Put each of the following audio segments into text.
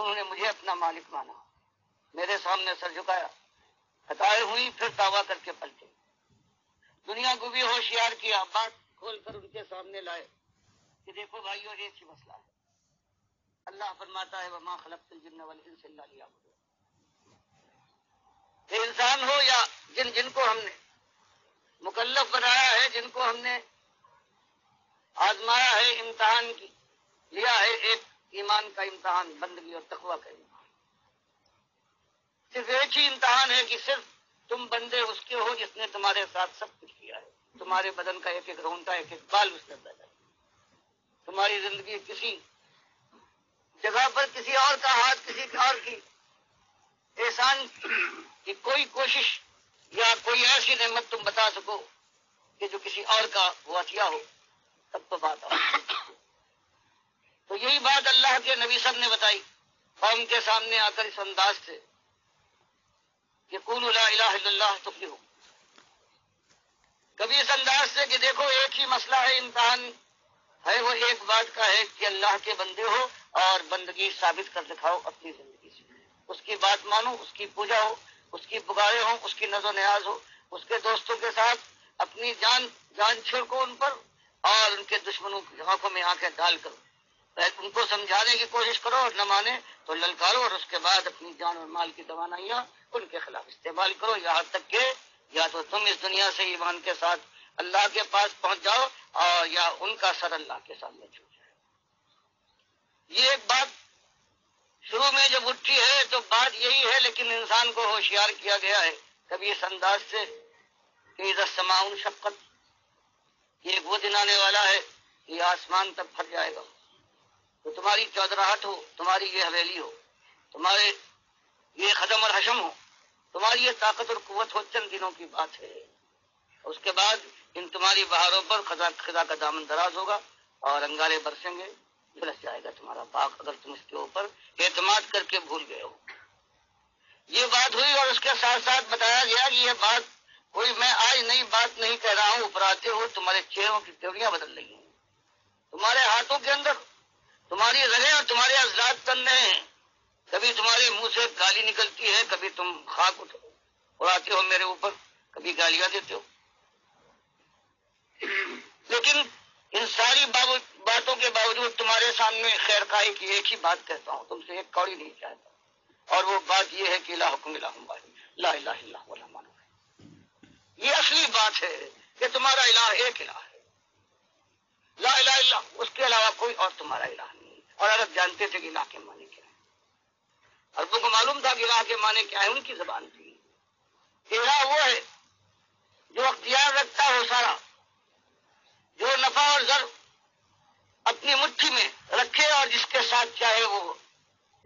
انہوں نے مجھے اپنا مالک مانا، میرے سامنے سر جھکایا، خطائیں ہوئی پھر توبہ کر کے پلٹے، دنیا کو بھی ہوشیار کیا، بات کھول کر ان کے سامنے لائے کہ دیکھو بھائیو ایک ہی مسئلہ ہے۔ اللہ فرماتا ہے وما خلقت الجن والانس الا لیعبدون، کہ انسان ہو یا جن کو ہم نے مکلف بنایا ہے، جن کو ہم نے آزمایا ہے، امتحان لیا ہے، ایک ایمان کا امتحان، بندگی اور تقوی کا امتحان۔ صرف ایک ہی امتحان ہے کہ صرف تم بندے اس کے ہو جس نے تمہارے ساتھ سب کچھ کیا ہے، تمہارے بدن کا ایک ایک رونٹا، ایک ایک بال اس نے پیدا کیا، تمہاری زندگی کسی جگہ پر کسی اور کا ہاتھ، کسی اور کی احسان کی کوئی کوشش یا کوئی ایسی نعمت تم بتا سکو کہ جو کسی اور کا وہ عطیہ ہو، تب تو بات آ۔ تو یہی بات اللہ کے نبی صاحب نے بتائی قوم کے سامنے آ کر اس انداز سے کہ قولوا لا الہ الا اللہ تفلحوا، کبھی اس انداز سے کہ دیکھو ایک ہی مسئلہ ہے، امتحان ہے، وہ ایک بات کا ہے کہ اللہ کے بندے ہو اور بندگی ثابت کر دکھاؤ اپنی زندگی سے، اس کی بات مانو، اس کی پوجا ہو، اس کی پکارے ہوں، اس کی نظر و نیاز ہو، اس کے دوستوں کے ساتھ اپنی جان چھڑکو ان پر، اور ان کے دشمنوں کی آنکھوں میں آنکھیں ڈال کر ان کو سمجھانے کی کوشش کرو، اور نہ مانے تو للکارو، اور اس کے بعد اپنی جان اور مال کی توانائیاں ان کے خلاف استعمال کرو، یہاں تک کہ یا تو تم اس دنیا سے ایمان کے ساتھ اللہ کے پاس پہنچ جاؤ، اور یا ان کا سر اللہ کے سامنے چھو جائے۔ یہ ایک بات شروع میں جب اٹھی ہے تو بات یہی ہے، لیکن انسان کو ہوشیار کیا گیا ہے کبھی اس انداز سے کہ اذا السماء انشقت، یہ ایک وہ دن آنے والا ہے کہ آسمان تک پھٹ جائے گا، تو تمہاری چودراہٹ ہو، تمہاری یہ حویلی ہو، تمہارے یہ خدم اور حشم ہو، تمہاری یہ طاقت اور قوت ہو، چند دنوں کی بات ہے۔ اس کے بعد ان تمہاری بہاروں پر خدا کا دامن دراز ہوگا اور انگارے برسیں گے، جھلس جائے گا تمہارا باغ اگر تم اس کے اوپر اعتماد کر کے بھول گئے ہو۔ یہ بات ہوئی، اور اس کے ساتھ ساتھ بتایا گیا کہ یہ بات کوئی میں آج نئی بات نہیں کہہ رہا ہوں، اوپر آتے ہو تمہارے چہروں کی تیوریاں بدل رہی ہیں، تمہارے ہاتھوں کے اندر تمہاری رگیں اور تمہارے عضلات تن رہے ہیں، کبھی تمہارے منہ سے گالی نکلتی ہے، کبھی تم خاک اڑاتے ہو میرے اوپر، کبھی گالیاں دیتے ہو، لیکن ان ساری باتوں کے باوجود تمہارے سامنے خیر خواہی کی ایک ہی بات کہتا ہوں، تم سے ایک کوڑی نہیں چاہتا، اور وہ بات یہ ہے کہ الہکم الہ واحد لا الہ الا هو الرحمن الرحیم۔ یہ اصلی بات ہے کہ تمہارا الہ ایک الہ ہے، لا الہ الا، اس کے علاوہ کوئی اور تمہارا الہ نہیں۔ اور عرب جانتے تھے کہ الہ کے معنی کیا ہے، عربوں کو معلوم تھا کہ الہ کے معنی کیا ہے، ان کی زبان تھی۔ الہ وہ ہے جو اختیار رکھتا ہو سارا، جو نفع اور ضر اپنی مٹھی میں رکھے اور جس کے ساتھ چاہے وہ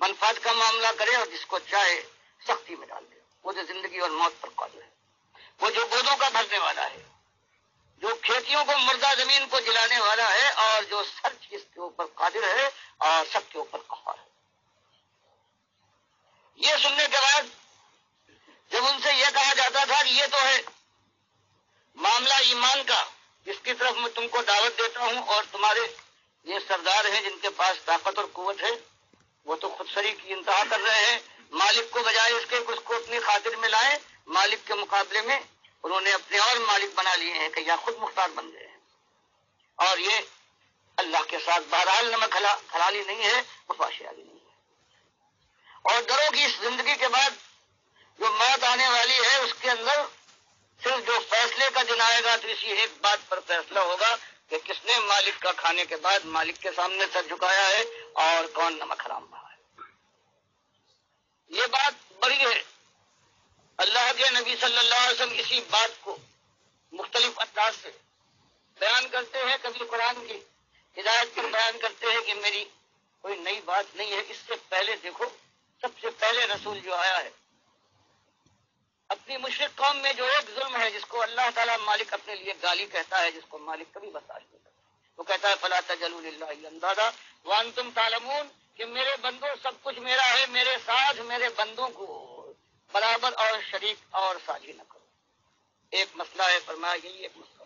منفعت کا معاملہ کرے اور جس کو چاہے سختی میں ڈال دے، وہ جو زندگی اور موت پر قادر ہے، وہ جو گودوں کا بھرنے والا ہے، جو کھیتیوں کو مردہ زمین کو جلانے والا ہے، اور جو ہر چیز کے اوپر قادر ہے اور سب کے اوپر قہار ہے۔ یہ سننے کے بعد جب ان سے یہ کہا جاتا تھا کہ یہ تو ہے معاملہ ایمان کا، جس کی طرف میں تم کو دعوت دیتا ہوں، اور تمہارے یہ سردار ہیں جن کے پاس طاقت اور قوت ہے، وہ تو خود سری کی انتہا کر رہے ہیں، مالک کو بجائے اس کے اس کو اپنی خاطر میں لائیں، مالک کے مقابلے میں انہوں نے اپنے اور مالک بنا لیے ہیں کہ یا خود مختار بن گئے ہیں، اور یہ اللہ کے ساتھ بہرحال نمک حلالی نہیں ہے، مفاشیالی نہیں ہے۔ اور ڈرو کی اس زندگی کے بعد جو موت آنے والی ہے، اس کے اندر صرف جو فیصلے کا دن آئے گا تو اسی ایک بات پر فیصلہ ہوگا کہ کس نے مالک کا کھانے کے بعد مالک کے سامنے سر جھکایا ہے اور کون نمک حرام رہا ہے۔ یہ بات بڑی ہے۔ اللہ کے نبی صلی اللہ علیہ وسلم اسی بات کو مختلف انداز سے بیان کرتے ہیں، کبھی قرآن کی ہدایت پر بیان کرتے ہیں کہ میری کوئی نئی بات نہیں ہے، اس سے پہلے دیکھو سب سے پہلے رسول جو آیا ہے اپنی مشرک قوم میں جو ایک ظلم ہے جس کو اللہ تعالیٰ مالک اپنے لیے گالی کہتا ہے، جس کو مالک کبھی برداشت نہیں کرتا، وہ کہتا ہے فلا تجعلوا للہ اندادا وانتم تعلمون، کہ میرے بندوں سب کچھ میرا ہے، میرے ساتھ میرے بندوں کو برابر اور شریک اور ساجھی نہ کرو۔ ایک مسئلہ ہے، فرمایا یہی ایک مسئلہ۔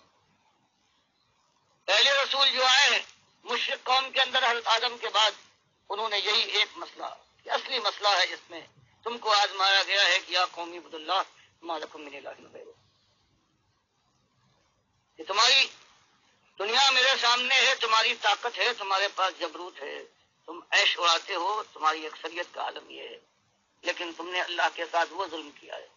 پہلے رسول جو آئے ہیں مشرک قوم کے اندر حضرت آدم کے بعد، انہوں نے یہی ایک مسئلہ، اصلی ہے جس میں تم کو آزمایا گیا ہے کہ یا قومی عبد اللہ ما لکم من الہ غیرہ، کہ تمہاری دنیا میرے سامنے ہے، تمہاری طاقت ہے، تمہارے پاس جبروت ہے، تم عیش اڑاتے ہو، تمہاری اکثریت کا عالم یہ ہے، لیکن تم نے اللہ کے ساتھ وہ ظلم کیا ہے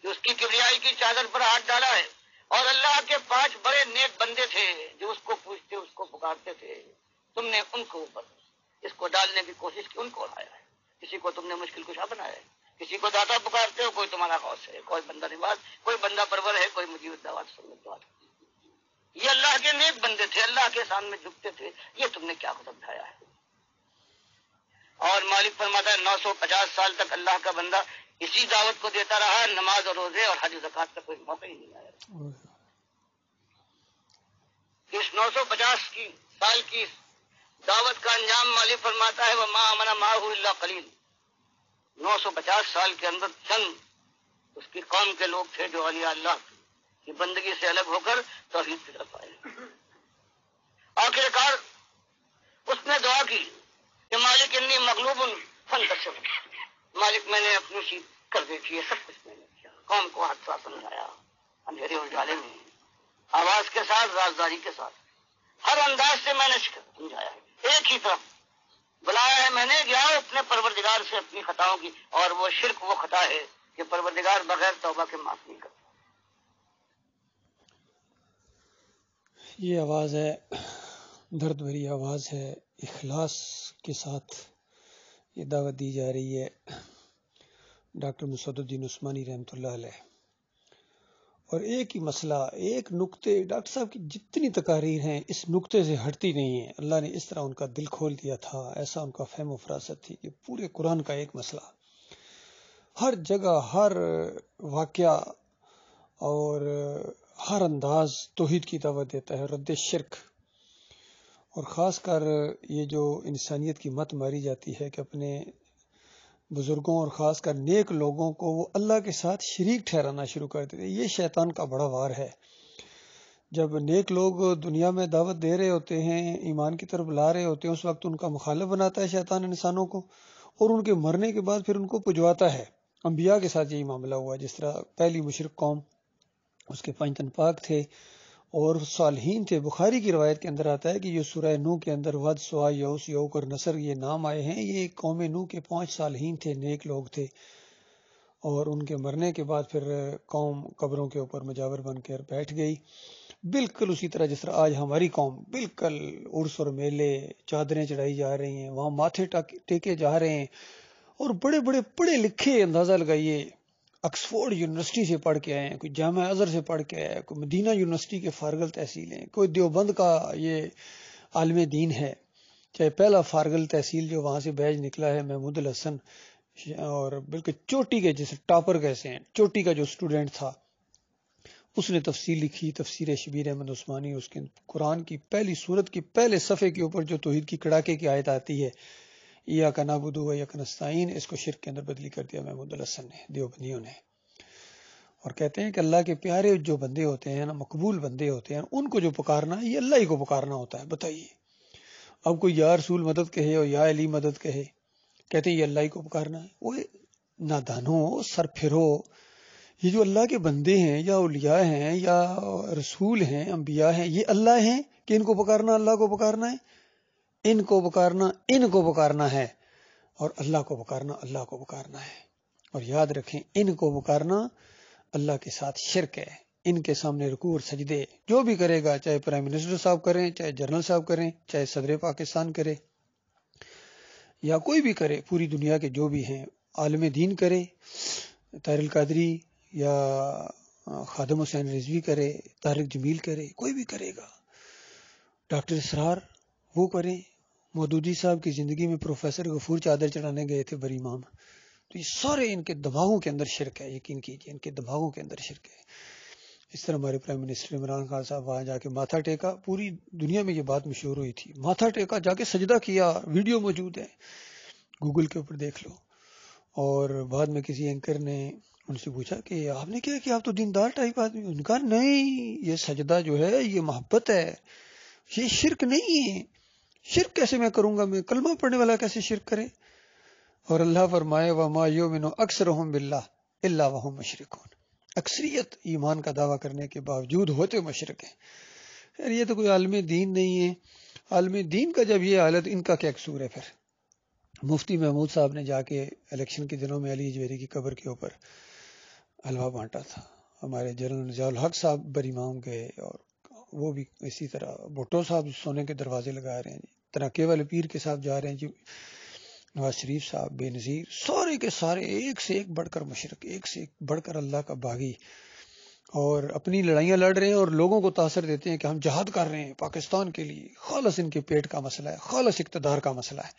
کہ اس کی کبریائی کی چادر پر ہاتھ ڈالا ہے، اور اللہ کے 5 بڑے نیک بندے تھے جو اس کو پوچھتے اس کو پکارتے تھے، تم نے ان کو اوپر اس کو ڈالنے کی کوشش کی، ان کو اڑایا ہے، کسی کو تم نے مشکل کشا بنایا ہے، کسی کو داتا پکارتے ہو، کوئی تمہارا غوث ہے، کوئی بندہ نواز، کوئی بندہ پرور ہے، کوئی مجیب الدعوات سنت۔ یہ اللہ کے نیک بندے تھے، اللہ کے سامنے جھکتے تھے، یہ تم نے کیا قدم اٹھایا ہے؟ اور مالک فرماتا ہے 950 سال تک اللہ کا بندہ اسی دعوت کو دیتا رہا، نماز اور روزے اور حج زکات کا کوئی موقع ہی نہیں آیا۔ اس 950 سال کی دعوت کا انجام مالک فرماتا ہے وما آمن معه الا قلیل، 950 سال کے اندر چند اس کی قوم کے لوگ تھے جو اولیاء اللہ کی بندگی سے الگ ہو کر توحید کی طرف آئے۔ آخرکار اس نے دعا کی کہ مالک انی مغلوب فانتصر، مالک میں نے اپنی شیٹ کر دیکھی ہے، سب کچھ میں نے کیا، قوم کو حادثہ سمجھایا، اندھیرے اجالے میں آواز کے ساتھ، رازداری کے ساتھ، ہر انداز سے میں نے سمجھایا ہے، ایک ہی طرف بلایا ہے میں نے، گیا اپنے پروردگار سے اپنی خطاؤں کی، اور وہ شرک وہ خطا ہے کہ پروردگار بغیر توبہ کے معاف نہیں کرتا۔ یہ آواز ہے، درد بھری آواز ہے، اخلاص کے ساتھ یہ دعوت دی جا رہی ہے ڈاکٹر مسعود الدین عثمانی رحمۃ اللہ علیہ۔ اور ایک ہی مسئلہ، ایک نقطے، ڈاکٹر صاحب کی جتنی تقاریر ہیں اس نقطے سے ہٹتی نہیں ہیں، اللہ نے اس طرح ان کا دل کھول دیا تھا، ایسا ان کا فہم و فراست تھی کہ پورے قرآن کا ایک مسئلہ، ہر جگہ، ہر واقعہ اور ہر انداز توحید کی دعوت دیتا ہے، رد شرک۔ اور خاص کر یہ جو انسانیت کی مت ماری جاتی ہے کہ اپنے بزرگوں اور خاص کر نیک لوگوں کو وہ اللہ کے ساتھ شریک ٹھہرانا شروع کر دیتے، یہ شیطان کا بڑا وار ہے۔ جب نیک لوگ دنیا میں دعوت دے رہے ہوتے ہیں، ایمان کی طرف لا رہے ہوتے ہیں، اس وقت ان کا مخالف بناتا ہے شیطان انسانوں کو، اور ان کے مرنے کے بعد پھر ان کو پجواتا ہے۔ انبیاء کے ساتھ یہی معاملہ ہوا، جس طرح پہلی مشرک قوم، اس کے 5 تن پاک تھے اور صالحین تھے۔ بخاری کی روایت کے اندر آتا ہے کہ یہ سورہ نوح کے اندر ود، سوا، یوس، یوک اور نصر یہ نام آئے ہیں، یہ قوم نوح کے 5 صالحین تھے، نیک لوگ تھے، اور ان کے مرنے کے بعد پھر قوم قبروں کے اوپر مجاور بن کر بیٹھ گئی، بالکل اسی طرح جس طرح آج ہماری قوم، بالکل عرس اور میلے، چادریں چڑھائی جا رہی ہیں، وہاں ماتھے ٹیکے جا رہے ہیں، اور بڑے بڑے پڑھے لکھے، اندازہ لگائیے آکسفورڈ یونیورسٹی سے پڑھ کے آئے ہیں، کوئی جامعہ ازہر سے پڑھ کے آیا ہے، کوئی مدینہ یونیورسٹی کے فارغ التحصیل ہیں، کوئی دیوبند کا یہ عالم دین ہے، چاہے پہلا فارغ التحصیل جو وہاں سے بیج نکلا ہے محمود الحسن، اور بالکل چوٹی کے جسے ٹاپر کیسے ہیں، چوٹی کا جو اسٹوڈنٹ تھا، اس نے تفسیر لکھی، تفسیر شبیر احمد عثمانی، اس کے قرآن کی پہلی سورت کی پہلے صفحے کے اوپر جو توحید کی کڑاکے کی آیت آتی ہے، ایاک نعبد و ایاک نستعین، اس کو شرک کے اندر بدلی کر دیا محمود الحسن نے، دیوبندیوں نے۔ اور کہتے ہیں کہ اللہ کے پیارے جو بندے ہوتے ہیں نا، مقبول بندے ہوتے ہیں، ان کو جو پکارنا ہے یہ اللہ ہی کو پکارنا ہوتا ہے۔ بتائیے اب کوئی یا رسول مدد کہے اور یا علی مدد کہے، کہتے ہیں یہ اللہ ہی کو پکارنا ہے۔ وہ نادانوں، سر پھرو، یہ جو اللہ کے بندے ہیں یا اولیاء ہیں یا رسول ہیں، انبیاء ہیں، یہ اللہ ہیں کہ ان کو پکارنا اللہ کو پکارنا ہے؟ ان کو پکارنا ان کو پکارنا ہے، اور اللہ کو پکارنا اللہ کو پکارنا ہے۔ اور یاد رکھیں، ان کو پکارنا اللہ کے ساتھ شرک ہے۔ ان کے سامنے رکوع اور سجدے جو بھی کرے گا، چاہے پرائم منسٹر صاحب کریں، چاہے جنرل صاحب کریں، چاہے صدر پاکستان کرے، یا کوئی بھی کرے، پوری دنیا کے جو بھی ہیں، عالم دین کرے، طاہر القادری یا خادم حسین رضوی کرے، طارق جمیل کرے، کوئی بھی کرے گا، ڈاکٹر اسرار وہ کریں، مودودی صاحب کی زندگی میں پروفیسر غفور چادر چڑھانے گئے تھے بری امام، تو یہ سارے ان کے دماغوں کے اندر شرک ہے، یقین کیجئے ان کے دماغوں کے اندر شرک ہے۔ اس طرح ہمارے پرائم منسٹر عمران خان صاحب وہاں جا کے ماتھا ٹیکا، پوری دنیا میں یہ بات مشہور ہوئی تھی، ماتھا ٹیکا، جا کے سجدہ کیا، ویڈیو موجود ہے، گوگل کے اوپر دیکھ لو۔ اور بعد میں کسی اینکر نے ان سے پوچھا کہ آپ نے کیا کہ آپ تو دیندار ٹائپ آدمی، ان کا نہیں، یہ سجدہ جو ہے یہ محبت ہے، یہ شرک نہیں ہے، شرک کیسے میں کروں گا، میں کلمہ پڑھنے والا کیسے شرک کرے؟ اور اللہ فرمائے وما یؤمن اکثرهم باللہ الا وهم مشرکون، اکثریت ایمان کا دعویٰ کرنے کے باوجود ہوتے مشرک ہیں۔ خیر یہ تو کوئی عالم دین نہیں ہے، عالم دین کا جب یہ حالت، ان کا کیا قصور ہے پھر؟ مفتی محمود صاحب نے جا کے الیکشن کے دنوں میں علی اجویری کی قبر کے اوپر حلوہ بانٹا تھا، ہمارے جنرل ضیاء الحق صاحب بری امام گئے، اور وہ بھی اسی طرح بھٹو صاحب سونے کے دروازے لگا رہے ہیں جی، ترقی والے پیر کے صاحب جا رہے ہیں جی، نواز شریف صاحب، بے نظیر، سارے کے سارے ایک سے ایک بڑھ کر مشرک، ایک سے ایک بڑھ کر اللہ کا باغی، اور اپنی لڑائیاں لڑ رہے ہیں اور لوگوں کو تاثر دیتے ہیں کہ ہم جہاد کر رہے ہیں پاکستان کے لیے، خالص ان کے پیٹ کا مسئلہ ہے، خالص اقتدار کا مسئلہ ہے۔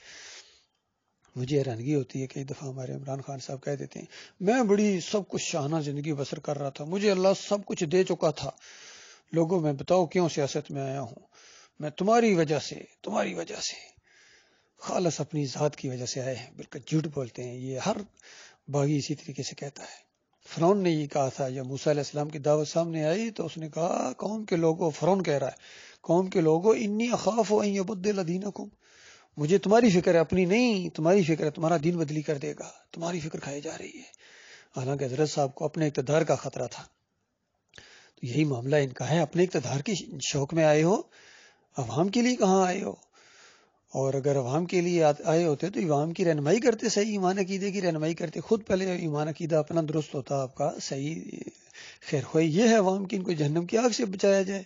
مجھے حیرانگی ہوتی ہے، کئی دفعہ ہمارے عمران خان صاحب کہہ دیتے ہیں میں بڑی سب کچھ شاہانہ زندگی بسر کر رہا تھا، مجھے اللہ سب کچھ دے چکا تھا، لوگوں میں بتاؤ کیوں سیاست میں آیا ہوں، میں تمہاری وجہ سے خالص اپنی ذات کی وجہ سے آئے ہیں۔ بالکل جھوٹ بولتے ہیں، یہ ہر باغی اسی طریقے سے کہتا ہے۔ فرعون نے یہ کہا تھا جب موسیٰ علیہ السلام کی دعوت سامنے آئی تو اس نے کہا قوم کے لوگوں، فرعون کہہ رہا ہے قوم کے لوگوں انی اخاف ان یبدل دینکم، مجھے تمہاری فکر ہے، اپنی نہیں، تمہاری فکر ہے، تمہارا دین بدلی کر دے گا، تمہاری فکر کھائی جا رہی ہے۔ حالانکہ حضرت صاحب کو اپنے اقتدار کا خطرہ تھا۔ تو یہی معاملہ ان کا ہے، اپنے اقتدار کی شوق میں آئے ہو، عوام کے لیے کہاں آئے ہو؟ اور اگر عوام کے لیے آئے ہوتے تو عوام کی رہنمائی کرتے، صحیح ایمان عقیدے کی رہنمائی کرتے، خود پہلے ایمان عقیدہ اپنا درست ہوتا آپ کا صحیح، خیر خواہی یہ ہے عوام کی، ان کو جہنم کی آگ سے بچایا جائے،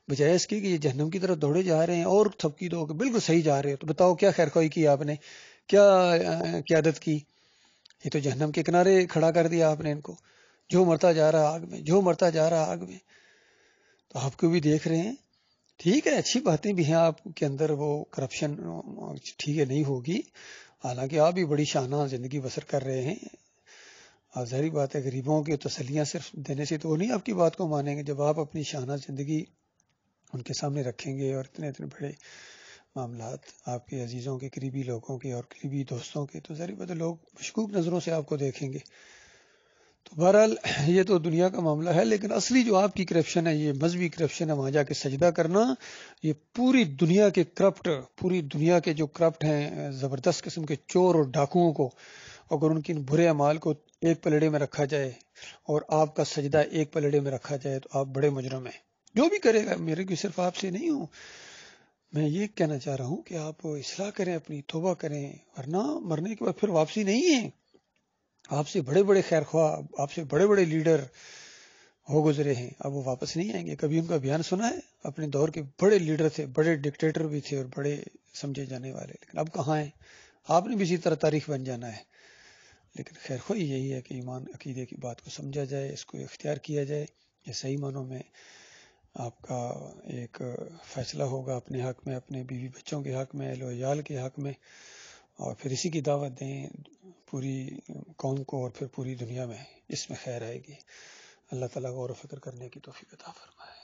بجائے اس کے کہ یہ جہنم کی طرف دوڑے جا رہے ہیں اور تھپکی دو کہ بالکل صحیح جا رہے ہو، تو بتاؤ کیا خیر خواہی کی آپ نے، کیا قیادت کی؟ یہ تو جہنم کے کنارے کھڑا کر دیا آپ نے ان کو، جو مرتا جا رہا آگ میں، جو مرتا جا رہا آگ میں۔ تو آپ کو بھی دیکھ رہے ہیں، ٹھیک ہے اچھی باتیں بھی ہیں آپ کے اندر، وہ کرپشن ٹھیک ہے نہیں ہوگی، حالانکہ آپ بھی بڑی شاہانہ زندگی بسر کر رہے ہیں۔ اور ظاہری بات ہے غریبوں کی تسلیاں صرف دینے سے تو وہ نہیں آپ کی بات کو مانیں گے، جب آپ اپنی شاہانہ زندگی ان کے سامنے رکھیں گے اور اتنے اتنے بڑے معاملات آپ کے عزیزوں کے، قریبی لوگوں کے اور قریبی دوستوں کے، تو ظاہری بات ہے لوگ مشکوک نظروں سے آپ کو دیکھیں گے۔ تو بہرحال یہ تو دنیا کا معاملہ ہے، لیکن اصلی جو آپ کی کرپشن ہے یہ مذہبی کرپشن ہے، وہاں جا کے سجدہ کرنا، یہ پوری دنیا کے کرپٹ، پوری دنیا کے جو کرپٹ ہیں زبردست قسم کے چور اور ڈاکوؤں کو اگر ان کے ان برے اعمال کو ایک پلڑے میں رکھا جائے اور آپ کا سجدہ ایک پلڑے میں رکھا جائے تو آپ بڑے مجرم ہیں۔ جو بھی کرے گا، میرے کو صرف آپ سے نہیں ہوں، میں یہ کہنا چاہ رہا ہوں کہ آپ اصلاح کریں، اپنی توبہ کریں، ورنہ مرنے کے بعد پھر واپسی نہیں ہے۔ آپ سے بڑے بڑے خیر خواہ، آپ سے بڑے بڑے لیڈر ہو گزرے ہیں، اب وہ واپس نہیں آئیں گے۔ کبھی ان کا بیان سنا ہے؟ اپنے دور کے بڑے لیڈر تھے، بڑے ڈکٹیٹر بھی تھے اور بڑے سمجھے جانے والے، لیکن اب کہاں ہیں؟ آپ نے بھی اسی طرح تاریخ بن جانا ہے۔ لیکن خیر خواہی یہی ہے کہ ایمان عقیدے کی بات کو سمجھا جائے، اس کو اختیار کیا جائے، یہ صحیح معنوں میں آپ کا ایک فیصلہ ہوگا اپنے حق میں، اپنے بیوی بچوں کے حق میں، اہل و عیال کے حق میں، اور پھر اسی کی دعوت دیں پوری قوم کو اور پھر پوری دنیا میں، اس میں خیر آئے گی۔ اللہ تعالیٰ غور و فکر کرنے کی توفیق عطا فرمائے۔